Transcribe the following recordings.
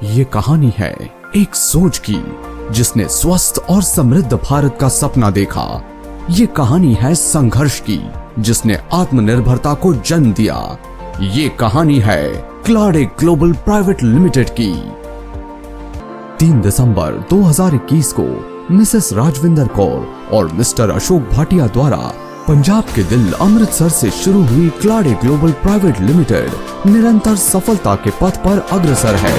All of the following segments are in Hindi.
ये कहानी है एक सोच की जिसने स्वस्थ और समृद्ध भारत का सपना देखा। ये कहानी है संघर्ष की जिसने आत्मनिर्भरता को जन्म दिया। ये कहानी है क्लाडे ग्लोबल प्राइवेट लिमिटेड की। 3 दिसंबर 2021 को मिसेस राजविंदर कौर और मिस्टर अशोक भाटिया द्वारा पंजाब के दिल अमृतसर से शुरू हुई क्लाडे ग्लोबल प्राइवेट लिमिटेड निरंतर सफलता के पथ पर अग्रसर है।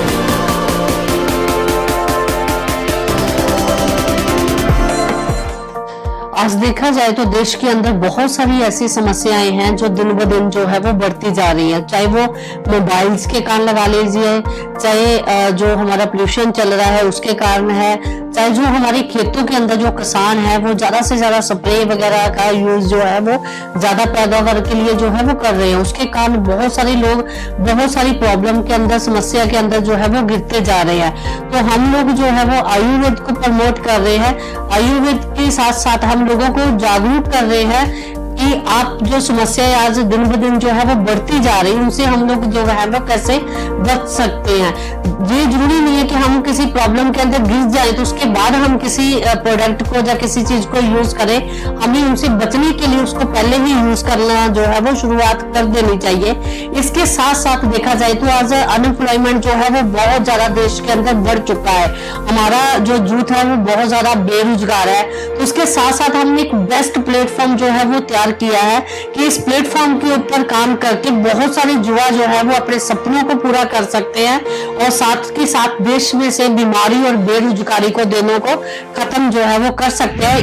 आज देखा जाए तो देश के अंदर बहुत सारी ऐसी समस्याएं हैं जो दिन ब दिन जो है वो बढ़ती जा रही है, चाहे वो मोबाइल्स के कारण लगा लीजिए, चाहे जो हमारा पोल्यूशन चल रहा है उसके कारण है, चाहे जो हमारे खेतों के अंदर जो किसान है वो ज्यादा से ज्यादा स्प्रे वगैरह का यूज जो है वो ज्यादा पैदावार के लिए जो है वो कर रहे हैं, उसके कारण बहुत सारे लोग बहुत सारी प्रॉब्लम के अंदर समस्या के अंदर जो है वो गिरते जा रहे हैं। तो हम लोग जो है वो आयुर्वेद को प्रमोट कर रहे हैं, आयुर्वेद के साथ साथ हम लोगों को जागरूक कर रहे हैं कि आप जो समस्याएं आज दिन ब दिन जो है वो बढ़ती जा रही है उनसे हम लोग जो है वो कैसे बच सकते हैं। ये जरूरी नहीं है कि हम किसी प्रॉब्लम के अंदर घिस जाए तो उसके बाद हम किसी प्रोडक्ट को या किसी चीज को यूज करें, हमें उनसे बचने के लिए उसको पहले ही यूज करना जो है वो शुरुआत कर देनी चाहिए। इसके साथ साथ देखा जाए तो आज अनएम्प्लॉयमेंट जो है वो बहुत ज्यादा देश के अंदर बढ़ चुका है, हमारा जो यूथ है वो बहुत ज्यादा बेरोजगार है। तो उसके साथ साथ हमने एक बेस्ट प्लेटफॉर्म जो है वो तैयार किया है कि इस प्लेटफॉर्म के ऊपर काम करके बहुत सारे युवा जो है वो अपने सपनों को पूरा कर सकते हैं और साथ के साथ देश में से बीमारी और बेरोजगारी को दोनों को खत्म जो है वो कर सकते हैं।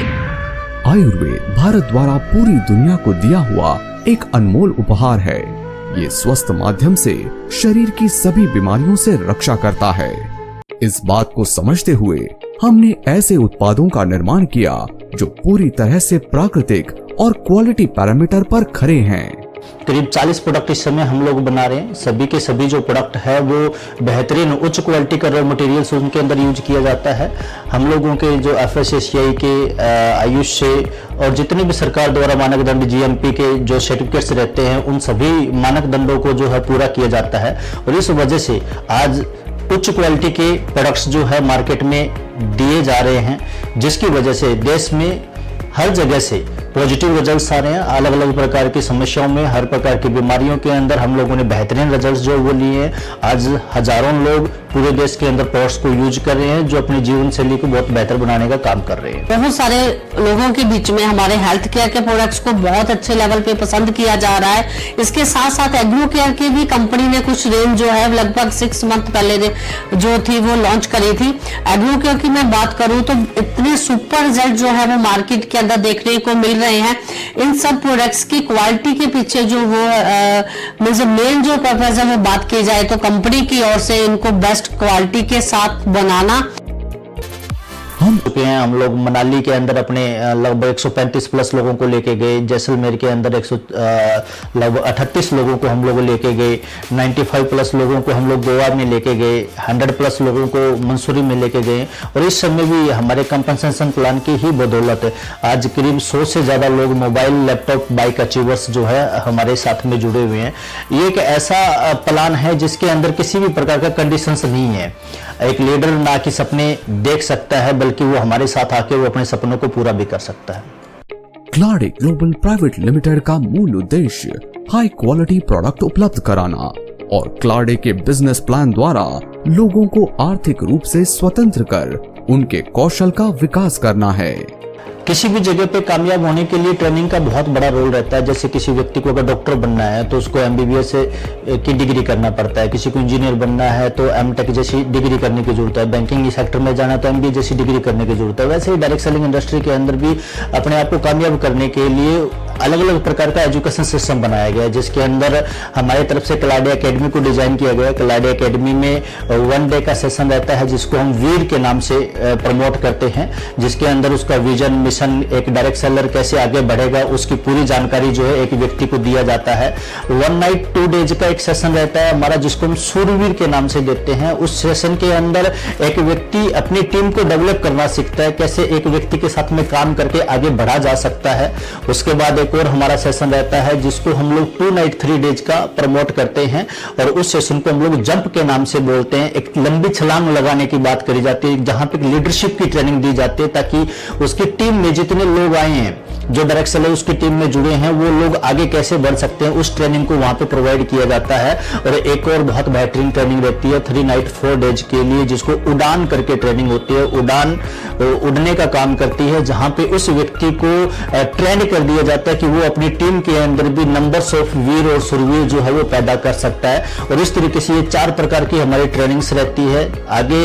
आयुर्वेद भारत द्वारा पूरी दुनिया को दिया हुआ एक अनमोल उपहार है। ये स्वस्थ माध्यम से शरीर की सभी बीमारियों से रक्षा करता है। इस बात को समझते हुए हमने ऐसे उत्पादों का निर्माण किया जो पूरी तरह से प्राकृतिक और क्वालिटी पैरामीटर पर खरे हैं। करीब 40 प्रोडक्ट इस समय हम लोग बना रहे हैं। सभी के सभी जो प्रोडक्ट है वो बेहतरीन उच्च क्वालिटी का रॉ मटेरियल्स उनके अंदर यूज किया जाता है। हम लोगों के जो FSSAI के आयुष से और जितने भी सरकार द्वारा मानक दंड GMP के जो सर्टिफिकेट्स रहते हैं उन सभी मानक दंडों को जो है पूरा किया जाता है और इस वजह से आज उच्च क्वालिटी के प्रोडक्ट्स जो है मार्केट में दिए जा रहे हैं, जिसकी वजह से देश में हर जगह से पॉजिटिव रिजल्ट्स आ रहे हैं। अलग अलग प्रकार की समस्याओं में, हर प्रकार की बीमारियों के अंदर हम लोगों ने बेहतरीन रिजल्ट्स जो वो लिए हैं। आज हजारों लोग पूरे देश के अंदर प्रोडक्ट्स को यूज कर रहे हैं जो अपनी जीवन शैली को बहुत बेहतर बनाने का काम कर रहे हैं। बहुत सारे लोगों के बीच में हमारे हेल्थ केयर के प्रोडक्ट्स को बहुत अच्छे लेवल पे पसंद किया जा रहा है। इसके साथ साथ एग्रो केयर की भी कंपनी ने कुछ रेंज जो है लगभग 6 मंथ पहले जो थी वो लॉन्च करी थी। एग्रो केयर की मैं बात करूं तो इतने सुपर रिजल्ट जो है वो मार्केट के अंदर देखने को मिल रहे हैं। इन सब प्रोडक्ट्स की क्वालिटी के पीछे जो वो मेन जो पर्पज है वो बात की जाए तो कंपनी की ओर से इनको बेस्ट क्वालिटी के साथ बनाना। हम लोग मनाली के अंदर अपने लगभग 135 प्लस लोगों को लेके गए, जैसलमेर के अंदर लगभग 38 लोगों को हम लोग लेके गए, 95 प्लस लोगों को हम लोग गोवा में लेके गए, 100 प्लस लोगों को मंसूरी में लेके गए और इस समय भी हमारे कंपनसेशन प्लान की ही बदौलत आज करीब 100 से ज्यादा लोग मोबाइल, लैपटॉप, बाइक अचीवर्स जो है हमारे साथ में जुड़े हुए हैं। ये एक ऐसा प्लान है जिसके अंदर किसी भी प्रकार का कंडीशंस नहीं है। एक लीडर ना कि सपने देख सकता है बल्कि वो हमारे साथ आके वो अपने सपनों को पूरा भी कर सकता है। क्लाडे ग्लोबल प्राइवेट लिमिटेड का मूल उद्देश्य हाई क्वालिटी प्रोडक्ट उपलब्ध कराना और क्लाडे के बिजनेस प्लान द्वारा लोगों को आर्थिक रूप से स्वतंत्र कर उनके कौशल का विकास करना है। किसी भी जगह पे कामयाब होने के लिए ट्रेनिंग का बहुत बड़ा रोल रहता है। जैसे किसी व्यक्ति को अगर डॉक्टर बनना है तो उसको MBBS की डिग्री करना पड़ता है, किसी को इंजीनियर बनना है तो M.Tech जैसी डिग्री करने की जरूरत है, बैंकिंग सेक्टर में जाना तो MBA जैसी डिग्री करने की जरूरत है। वैसे ही डायरेक्ट सेलिंग इंडस्ट्री के अंदर भी अपने आप को कामयाब करने के लिए अलग अलग प्रकार का एजुकेशन सिस्टम बनाया गया है, जिसके अंदर हमारी तरफ से क्लाडे एकेडमी को डिजाइन किया गया है। क्लाडे एकेडमी में 1 डे का सेशन रहता है जिसको हम वीर के नाम से प्रमोट करते हैं, जिसके अंदर उसका विजन, मिशन, एक डायरेक्ट सेलर कैसे आगे बढ़ेगा उसकी पूरी जानकारी जो है एक व्यक्ति को दिया जाता है। 1 नाइट 2 डेज का एक सेशन रहता है हमारा जिसको हम सूरवीर के नाम से देते हैं। उस सेशन के अंदर एक व्यक्ति अपनी टीम को डेवलप करना सीखता है, कैसे एक व्यक्ति के साथ में काम करके आगे बढ़ा जा सकता है। उसके बाद एक और हमारा सेशन रहता है जिसको हम लोग 2 नाइट 3 डेज का प्रमोट करते हैं, और उस सेशन को हम लोग जंप के नाम से बोलते हैं। एक लंबी छलांग लगाने की बात करी जाती है, जहां पे लीडरशिप की ट्रेनिंग दी जाती है, ताकि उसकी टीम में जितने लोग आए हैं, जो डायरेक्ट सेलर उसकी टीम में जुड़े हैं, वो लोग आगे कैसे बढ़ सकते हैं, उस ट्रेनिंग को वहां पे प्रोवाइड किया जाता है। और एक और बहुत बेहतरीन ट्रेनिंग रहती है 3 नाइट 4 डेज के लिए, जिसको उड़ान करके ट्रेनिंग होती है। उड़ान उड़ने का काम करती है, जहां पे उस व्यक्ति को ट्रेन कर दिया जाता है कि वो अपनी टीम के अंदर भी नंबर्स ऑफ वीर और सुरवीर जो है वो पैदा कर सकता है। और इस तरीके से ये 4 प्रकार की हमारी ट्रेनिंग्स रहती है। आगे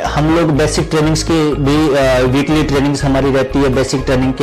हम लोग बेसिक ट्रेनिंग्स की भी वीकली ट्रेनिंग्स हमारी रहती है। बेसिक ट्रेनिंग के